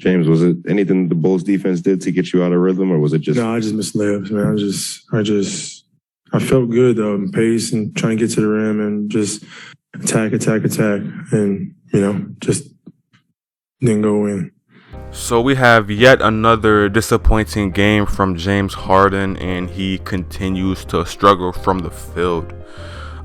James, was it anything the Bulls defense did to get you out of rhythm, or was it just? No, I just missed layups, man. I felt good though, in pace and trying to get to the rim and just attack, and just didn't go in. So we have yet another disappointing game from James Harden, and he continues to struggle from the field.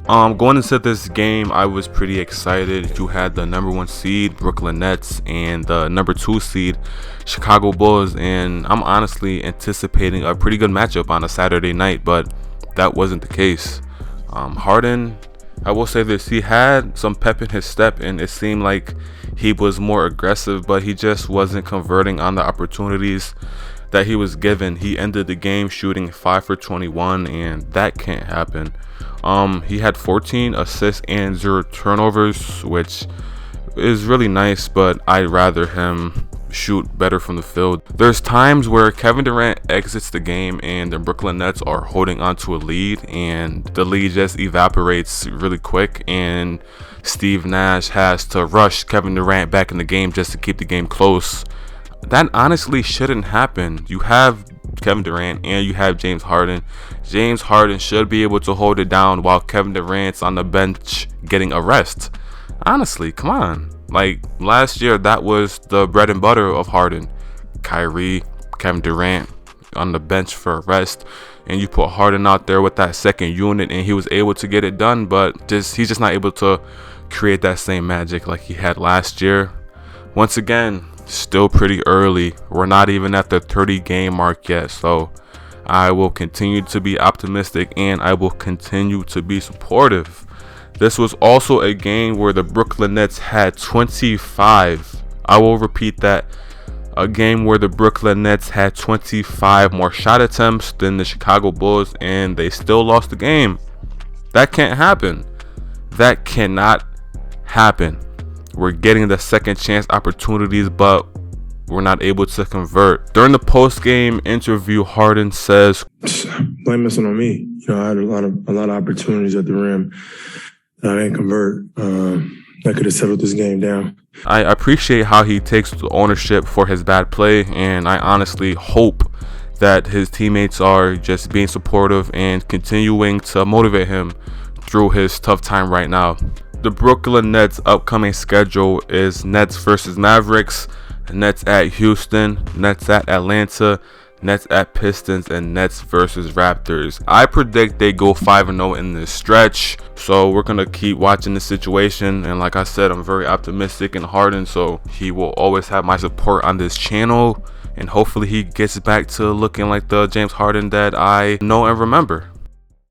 Going into this game, I was pretty excited. You had the number 1 seed Brooklyn Nets and the number 2 seed Chicago Bulls, and I'm honestly anticipating a pretty good matchup on a Saturday night, but that wasn't the case. Harden, I will say this, he had some pep in his step, and it seemed like he was more aggressive, but he just wasn't converting on the opportunities that he was given. He ended the game shooting 5 for 21, and that can't happen. He had 14 assists and 0 turnovers, which is really nice, but I'd rather him shoot better from the field. There's times where Kevin Durant exits the game and the Brooklyn Nets are holding on to a lead, and the lead just evaporates really quick, and Steve Nash has to rush Kevin Durant back in the game just to keep the game close. That honestly shouldn't happen. You have Kevin Durant and you have James Harden. James Harden should be able to hold it down while Kevin Durant's on the bench getting a rest. Honestly, come on. Like last year, that was the bread and butter of Harden. Kyrie, Kevin Durant on the bench for a rest, and you put Harden out there with that second unit, and he was able to get it done, but he's just not able to create that same magic like he had last year. Once again, still pretty early. We're not even at the 30 game mark yet, so I will continue to be optimistic and I will continue to be supportive. This was also a game where the Brooklyn Nets had 25. I will repeat that. A game where the Brooklyn Nets had 25 more shot attempts than the Chicago Bulls, and they still lost the game. That can't happen. That cannot happen. We're getting the second chance opportunities, but we're not able to convert. During the post-game interview, Harden says, "Blame this on me. I had a lot of opportunities at the rim. I didn't convert. I could have settled this game down." I appreciate how he takes the ownership for his bad play, and I honestly hope that his teammates are just being supportive and continuing to motivate him through his tough time right now. The Brooklyn Nets' upcoming schedule is Nets versus Mavericks, Nets at Houston, Nets at Atlanta, Nets at Pistons, and Nets versus Raptors. I predict they go 5-0 in this stretch, so we're going to keep watching the situation. And like I said, I'm very optimistic in Harden, so he will always have my support on this channel. And hopefully he gets back to looking like the James Harden that I know and remember.